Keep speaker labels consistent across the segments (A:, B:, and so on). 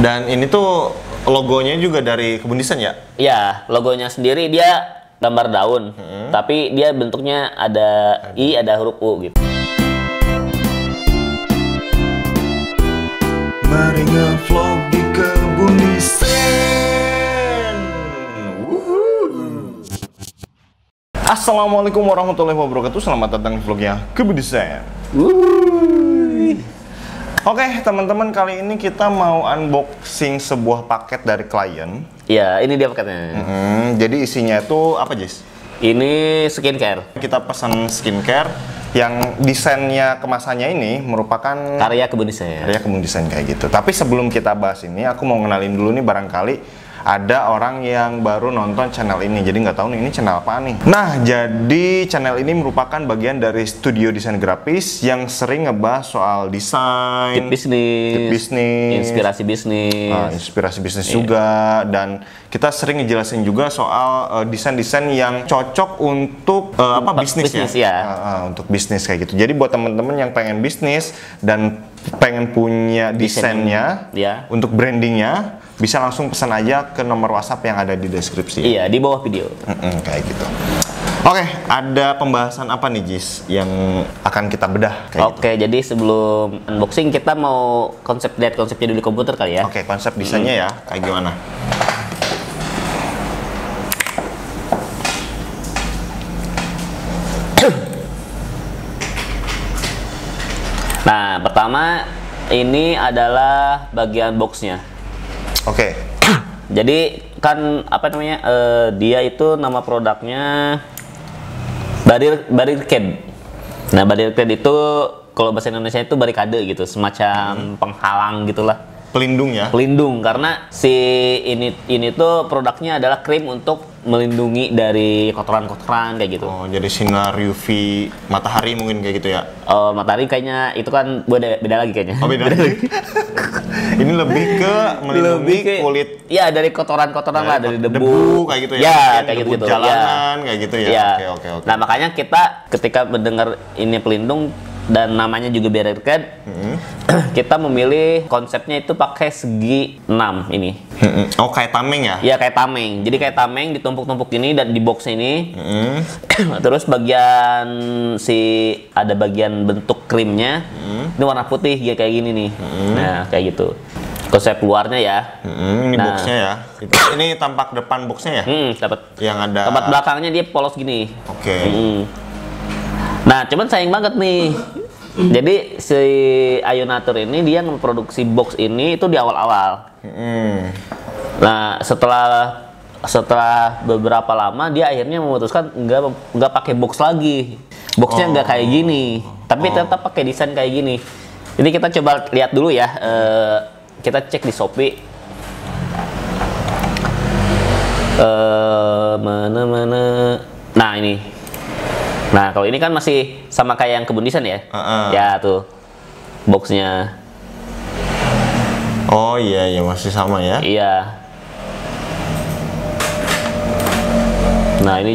A: Dan ini tuh logonya juga dari Kebun Desain ya?
B: Iya, logonya sendiri dia gambar daun, tapi dia bentuknya ada I, ada huruf U gitu.
A: Mari nge-vlog di Kebun Desain. Assalamualaikum warahmatullahi wabarakatuh. Selamat datang di vlognya Kebun Desain. Oke, teman-teman, kali ini kita mau unboxing sebuah paket dari klien.
B: Iya, ini dia paketnya.
A: Jadi isinya itu apa, Jis?
B: Ini skincare.
A: Kita pesan skincare yang desainnya, kemasannya ini merupakan
B: Karya Kebun Desain.
A: Karya Kebun Desain kayak gitu. Tapi sebelum kita bahas ini, aku mau ngenalin dulu nih, barangkali ada orang yang baru nonton channel ini, jadi nggak tahu nih ini channel apa nih. Nah, jadi channel ini merupakan bagian dari studio desain grafis yang sering ngebahas soal desain,
B: Tip bisnis, inspirasi bisnis,
A: juga, dan kita sering ngejelasin juga soal desain-desain yang cocok untuk bisnis ya. Untuk bisnis kayak gitu. Jadi buat temen-temen yang pengen bisnis dan pengen punya desainnya, untuk brandingnya, bisa langsung pesan aja ke nomor WhatsApp yang ada di deskripsi.
B: Iya, di bawah video.
A: Kayak gitu. Oke, ada pembahasan apa nih, Jis, yang akan kita bedah?
B: Oke, jadi sebelum unboxing kita mau lihat konsepnya dulu di komputer kali ya.
A: Oke, konsep desainnya ya, kayak gimana?
B: Nah, pertama ini adalah bagian boxnya.
A: Oke.
B: Jadi kan apa namanya, dia itu nama produknya Barricade. Nah, Barricade itu kalau bahasa Indonesia itu barikade gitu, semacam penghalang gitulah.
A: Pelindung ya?
B: Pelindung, karena si ini tuh produknya adalah krim untuk melindungi dari kotoran-kotoran kayak gitu.
A: Oh, jadi sinar UV matahari mungkin kayak gitu ya?
B: Oh, matahari kayaknya itu kan beda lagi kayaknya.
A: Oh, beda lagi. Ini lebih ke melindungi kulit.
B: Ya, dari kotoran-kotoran lah, dari debu
A: kayak gitu ya.
B: Ya, kayak gitu.
A: Jalanan kayak gitu ya.
B: Ya.
A: Oke.
B: Nah, makanya kita ketika mendengar ini pelindung dan namanya juga Barricade, kita memilih konsepnya itu pakai segi 6 ini.
A: Oh, kayak tameng ya?
B: Iya, kayak tameng. Jadi kayak tameng ditumpuk-tumpuk ini dan di box ini. Terus bagian ada bagian bentuk krimnya. Ini warna putih ya, kayak gini nih. Nah, kayak gitu. Konsep luarnya ya.
A: Ini boxnya ya. Ini tampak depan boxnya ya?
B: Dapat.
A: Yang ada.
B: Tempat belakangnya dia polos gini.
A: Oke.
B: Nah, cuman sayang banget nih. Jadi si Ayunatur ini dia memproduksi box ini itu di awal-awal. Nah, setelah beberapa lama dia akhirnya memutuskan nggak pakai box lagi. Boxnya nggak kayak gini, tapi tetap pakai desain kayak gini. Jadi kita coba lihat dulu ya. Kita cek di Shopee. Mana? Nah, ini. Nah, kalau ini kan masih sama kayak yang Kebun Desain ya. Ya, tuh boxnya.
A: Oh iya, masih sama ya.
B: Iya. Nah, ini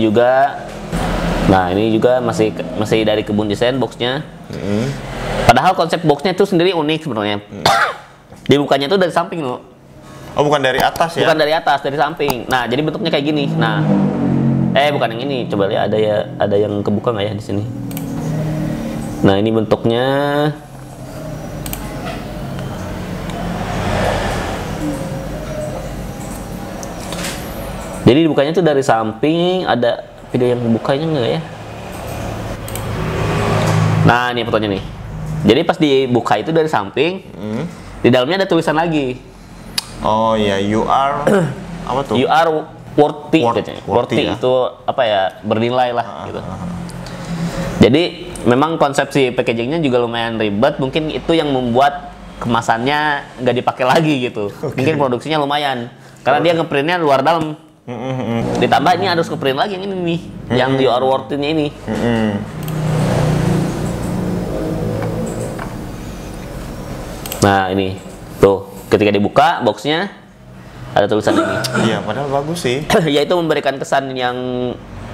B: juga masih dari Kebun Desain boxnya. Padahal konsep boxnya itu sendiri unik sebenarnya. Dibukanya tuh dari samping loh.
A: Oh, bukan dari atas ya?
B: Bukan dari atas, dari samping. Nah, jadi bentuknya kayak gini. Nah, bukan yang ini. Coba lihat ada yang kebuka nggak ya di sini. Nah, ini bentuknya. Jadi dibukanya tuh dari samping. Ada video yang bukanya nggak ya? Nah, ini fotonya nih. Jadi pas dibuka itu dari samping. Di dalamnya ada tulisan lagi.
A: Oh iya, you are apa tuh?
B: You are worthy katanya. Worthy
A: ya?
B: itu apa ya, bernilai lah gitu. Jadi memang konsep si packagingnya juga lumayan ribet. Mungkin itu yang membuat kemasannya nggak dipakai lagi gitu. Mungkin produksinya lumayan karena dia ngeprintnya luar dalam. Ditambah ini harus ngeprint lagi yang ini nih, yang you are worthy-nya ini. Nah, ini tuh ketika dibuka boxnya ada tulisan ini.
A: Iya, padahal bagus sih.
B: Ya, itu memberikan kesan yang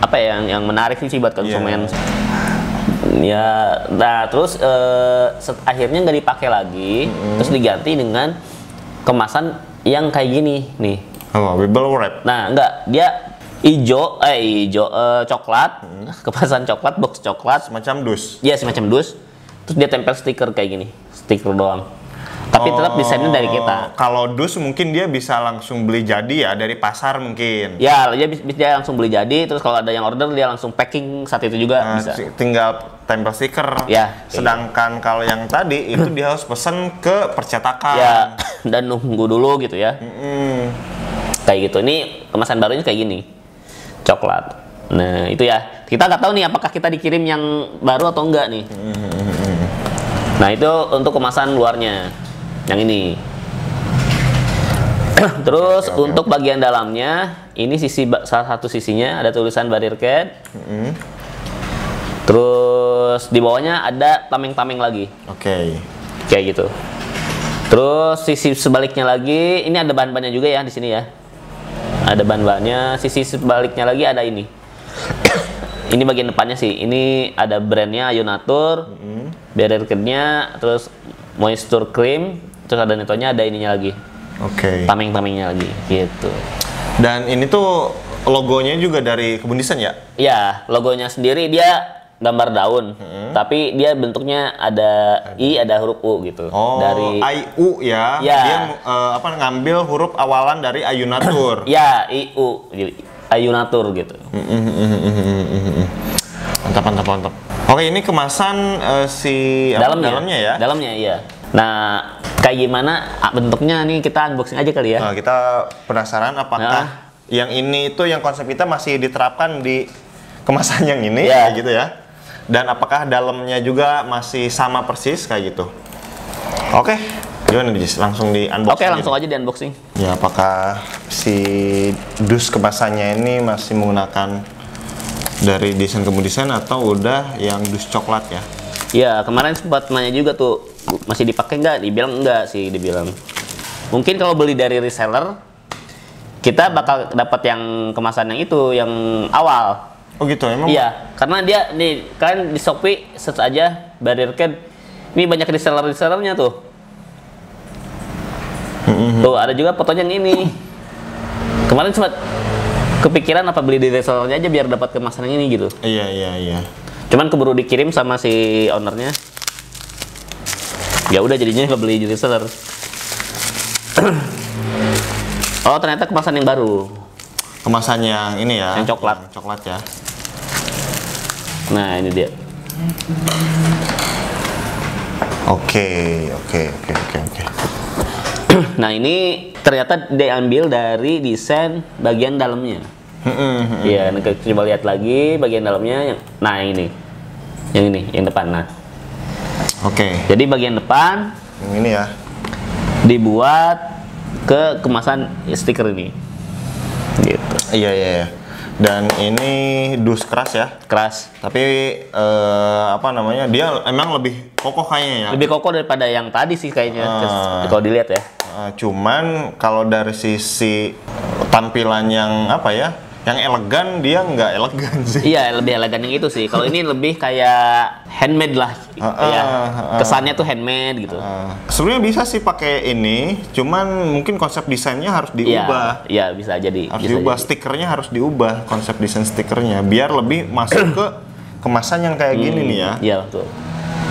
B: apa ya, yang menarik sih buat konsumen. Ya, nah terus akhirnya nggak dipakai lagi, terus diganti dengan kemasan yang kayak gini nih.
A: Oh, bubble wrap.
B: Nah, enggak, dia hijau, coklat, kemasan coklat, box coklat.
A: Semacam dus.
B: Iya, semacam dus. Terus dia tempel stiker kayak gini, stiker doang. Tapi tetap desainnya dari kita.
A: Kalau dus mungkin dia bisa langsung beli jadi ya dari pasar mungkin.
B: Ya, dia langsung beli jadi. Terus kalau ada yang order dia langsung packing saat itu juga bisa.
A: Tinggal tempel stiker.
B: Ya.
A: Sedangkan kalau yang tadi itu dia harus pesen ke percetakan.
B: Ya, dan nunggu dulu gitu ya. Kayak gitu. Ini kemasan barunya kayak gini, coklat. Nah itu ya. Kita nggak tahu nih apakah kita dikirim yang baru atau enggak nih. Nah itu untuk kemasan luarnya. Yang ini. Terus untuk bagian dalamnya, ini salah satu sisinya ada tulisan Barircat. Terus di bawahnya ada tameng-tameng lagi. Kayak gitu. Terus sisi sebaliknya lagi, ini ada bahan-bahannya juga ya di sini ya. Ada bahan-bahannya. Sisi sebaliknya lagi ada ini. Ini bagian depannya sih. Ini ada brandnya Ayunatur, Barircatnya, terus moisture cream. Terus ada netonya, ada ininya lagi. Tameng-tamengnya lagi, gitu.
A: Dan ini tuh logonya juga dari Kebun Desain ya?
B: Iya, logonya sendiri dia gambar daun, tapi dia bentuknya ada I, ada huruf U gitu.
A: Dari IU ya?
B: Ya.
A: Dia ngambil huruf awalan dari Ayunatur.
B: Ya, IU, Ayunatur gitu.
A: Mantap. Oke, ini kemasan dalamnya ya?
B: Dalamnya, iya. Nah, kayak gimana bentuknya nih, kita unboxing aja kali ya.
A: Nah, kita penasaran apakah yang ini itu yang konsep kita masih diterapkan di kemasan yang ini kayak gitu ya. Dan apakah dalamnya juga masih sama persis kayak gitu. Oke, gimana nih, langsung di unboxing.
B: Oke, langsung aja di unboxing.
A: Ya, apakah si dus kemasannya ini masih menggunakan dari desain Kebun Desain atau udah yang dus coklat ya?
B: Ya, kemarin sempat nanya juga tuh, masih dipakai nggak? Dibilang enggak sih, dibilang. Mungkin kalau beli dari reseller, kita bakal dapat yang kemasan yang itu, yang awal.
A: Oh gitu, emang?
B: Iya, karena dia nih, kalian di Shopee search aja Barircat. Ini banyak resellernya tuh. Tuh, ada juga fotonya yang ini. Kemarin sempat kepikiran apa beli di resellernya aja biar dapat kemasan yang ini gitu.
A: Iya.
B: Cuman keburu dikirim sama si ownernya. Ya udah jadinya nggak beli di reseller. Oh, ternyata kemasan yang baru.
A: Kemasan yang ini ya?
B: Yang coklat.
A: Yang coklat ya.
B: Nah, ini dia.
A: Oke.
B: Nah, ini ternyata diambil dari desain bagian dalamnya. Iya, coba lihat lagi bagian dalamnya. Nah, yang depan. Nah. Jadi bagian depan
A: yang ini ya
B: dibuat ke kemasan stiker ini. Gitu.
A: Iya. Dan ini dus keras ya?
B: Keras.
A: Tapi dia emang lebih kokoh kayaknya ya?
B: Lebih kokoh daripada yang tadi sih kayaknya. Kalau dilihat ya.
A: Cuman kalau dari sisi tampilan yang yang elegan, dia nggak elegan sih.
B: Iya, lebih elegan yang itu sih. Kalau ini lebih kayak handmade lah. Kesannya tuh handmade gitu.
A: Sebenarnya bisa sih pakai ini, cuman mungkin konsep desainnya harus diubah.
B: Iya, bisa jadi.
A: Harus diubah, stikernya harus diubah, konsep desain stikernya biar lebih masuk ke kemasan yang kayak gini nih ya.
B: Iya, betul.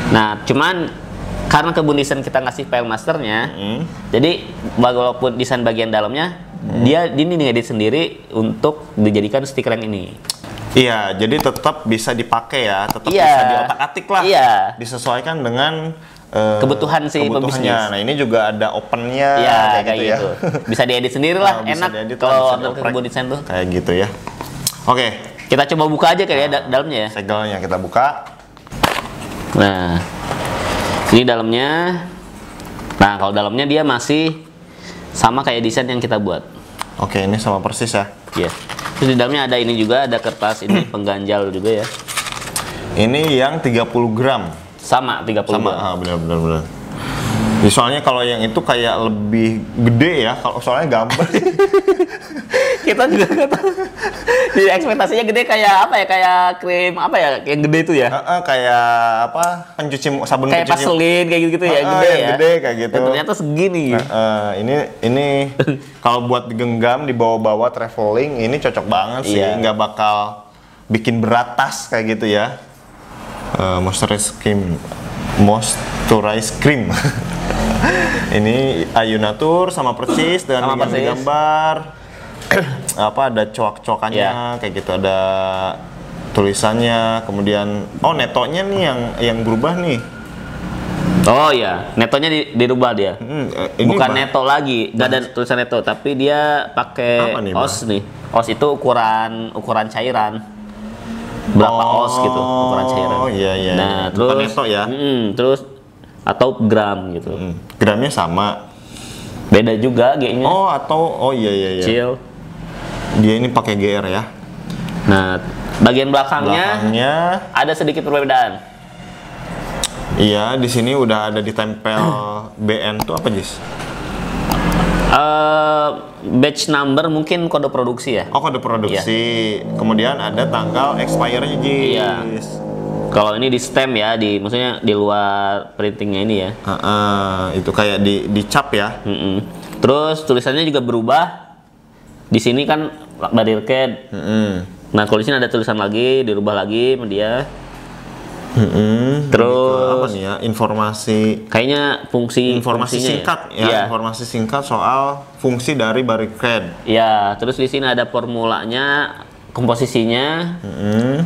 B: Nah, cuman karena Kebun Desain kita ngasih file masternya, jadi walaupun desain bagian dalamnya dia ngedit sendiri untuk dijadikan stiker yang ini.
A: Iya, jadi tetap bisa dipakai ya, tetap bisa diotak-atik lah.
B: Iya.
A: Disesuaikan dengan
B: kebutuhan si pebisnis.
A: Nah, ini juga ada opennya
B: kayak gitu. Bisa diedit sendiri lah, enak kalau order ke Kebun Desain tuh.
A: Kayak gitu ya. Oke.
B: Kita coba buka aja kali ya dalamnya ya.
A: Segelnya kita buka.
B: Nah, ini dalamnya. Nah, kalau dalamnya dia masih sama kayak desain yang kita buat.
A: Oke, ini sama persis ya.
B: Iya. Terus di dalamnya ada ini juga, ada kertas ini pengganjal juga ya.
A: Ini yang 30 gram.
B: Sama 30 gram.
A: Sama, benar. Soalnya kalau yang itu kayak lebih gede ya, kalau soalnya gambar.
B: kita juga nggak tahu. Jadi ekspektasinya gede kayak apa ya? Kayak krim apa ya? Yang gede itu ya?
A: Kayak apa? Pencuci sabun
B: kayak
A: pencuci.
B: Vaseline kayak gitu ya, gede ya.
A: Gede kayak gitu.
B: Dan ternyata segini.
A: Ini kalau buat digenggam dibawa-bawa traveling ini cocok banget sih.
B: Iya.
A: Nggak bakal bikin berat tas kayak gitu ya. Moisturize cream. Ini Ayunatur sama persis dengan yang digambar. Apa ada coak-coakannya kayak gitu, ada tulisannya, kemudian netonya nih yang berubah nih.
B: Oh iya, netonya dirubah dia. Bukan neto lagi, nggak ada tulisan neto, tapi dia pakai os nih. Os itu ukuran cairan. Berapa os gitu, ukuran cairan.
A: Oh iya.
B: Nah, terus
A: neto ya.
B: Terus atau gram gitu.
A: Gramnya sama.
B: Beda juga G-nya.
A: Iya.
B: Chill.
A: Dia ini pakai GR ya.
B: Nah, bagian belakangnya ada sedikit perbedaan.
A: Iya, di sini udah ada ditempel BN tuh apa, Jis?
B: Batch number mungkin kode produksi ya.
A: Kode produksi. Iya. Kemudian ada tanggal expire-nya, Jis.
B: Iya. Kalau ini di stem ya, maksudnya di luar printingnya ini ya.
A: Itu kayak dicap ya.
B: Terus tulisannya juga berubah. Di sini kan Barilked. Nah, kalau di sini ada tulisan lagi, dirubah lagi sama dia. Terus
A: apa nih ya? Informasi.
B: Kayaknya
A: informasi singkat ya. Informasi singkat soal fungsi dari Barilked.
B: Ya, terus di sini ada formulanya, komposisinya,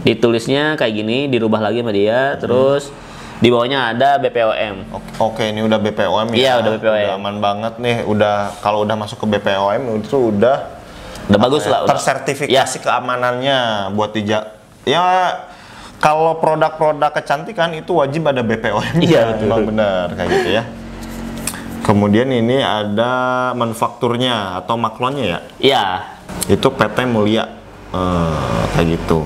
B: ditulisnya kayak gini, dirubah lagi sama dia. Terus di bawahnya ada BPOM.
A: Oke, ini udah BPOM ya.
B: Iya, udah BPOM.
A: Udah aman banget nih. Kalau udah masuk ke BPOM itu udah
B: bagus lah.
A: Tersertifikasi keamanannya buat kalau produk-produk kecantikan itu wajib ada BPOM.
B: Iya, betul.
A: Memang benar kayak gitu ya. Kemudian ini ada manufakturnya atau maklonnya ya?
B: Iya.
A: Itu PT Mulia. Kayak gitu.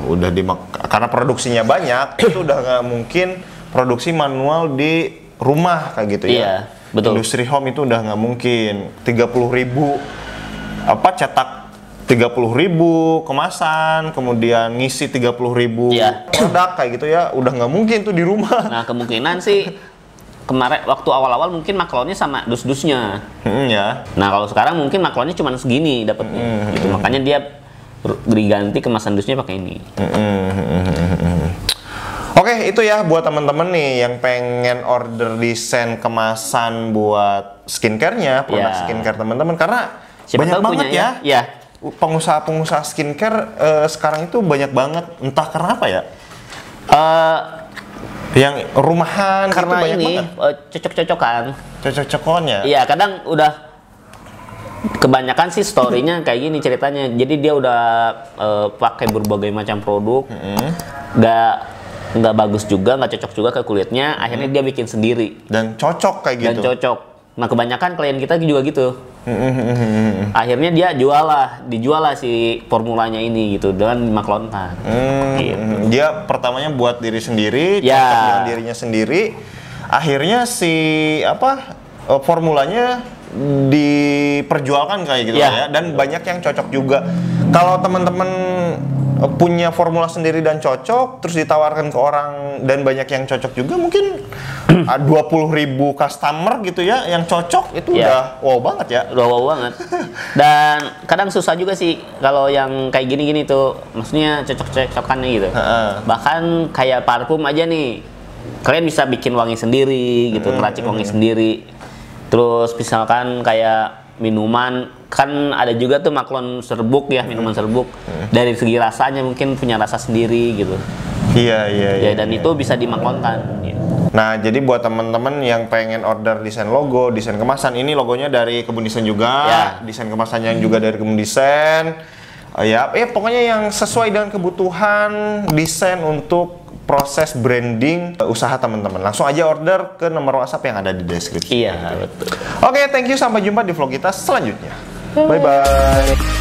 A: Karena produksinya banyak, itu udah nggak mungkin produksi manual di rumah kayak gitu ya.
B: Iya, betul.
A: Industri home itu udah nggak mungkin. 30.000 cetak 30.000 kemasan, kemudian ngisi 30.000 produk kayak gitu ya, udah nggak mungkin tuh di rumah.
B: Nah, kemungkinan sih kemarin waktu awal-awal mungkin maklonnya sama dus-dusnya.
A: Ya.
B: Nah, kalau sekarang mungkin maklonnya cuma segini dapatnya. Gitu. Makanya dia diganti kemasan dusnya pakai ini.
A: Oke, itu ya buat teman-teman nih yang pengen order desain kemasan buat skincare-nya, produk skincare teman-teman, karena banyak banget ya. Pengusaha-pengusaha skincare sekarang itu banyak banget, entah karena apa ya. Yang rumahan
B: karena
A: gitu banyak
B: ini cocok-cocokan ya. Iya, kadang udah kebanyakan sih story-nya kayak gini ceritanya. Jadi dia udah pakai berbagai macam produk, nggak bagus juga, nggak cocok juga ke kulitnya. Akhirnya dia bikin sendiri
A: dan cocok kayak gitu.
B: Dan cocok. Nah, kebanyakan klien kita juga gitu. Akhirnya dia dijual lah si formulanya ini gitu dengan dimaklonkan.
A: Gitu. Dia pertamanya buat diri sendiri, cocok dengan dirinya sendiri. Akhirnya si formulanya diperjualkan kayak gitu ya. Dan banyak yang cocok juga. Kalau teman-teman punya formula sendiri dan cocok, terus ditawarkan ke orang dan banyak yang cocok juga, mungkin 20.000 customer gitu ya yang cocok, itu udah wow banget ya.
B: Udah wow banget. Dan kadang susah juga sih kalau yang kayak gini-gini tuh, maksudnya cocok-cocokannya gitu. Bahkan kayak parfum aja nih, kalian bisa bikin wangi sendiri gitu, ngeracik wangi sendiri. Terus misalkan kayak minuman, kan ada juga tuh maklon serbuk ya, minuman serbuk. Dari segi rasanya mungkin punya rasa sendiri gitu.
A: Iya.
B: Dan itu bisa dimaklonkan. Gitu.
A: Nah, jadi buat teman-teman yang pengen order desain logo, desain kemasan, ini logonya dari Kebun Desain juga. Desain kemasannya juga dari Kebun Desain. Pokoknya yang sesuai dengan kebutuhan desain untuk proses branding usaha teman-teman. Langsung aja order ke nomor WhatsApp yang ada di deskripsi.
B: Iya, betul.
A: Oke, thank you. Sampai jumpa di vlog kita selanjutnya. Bye-bye.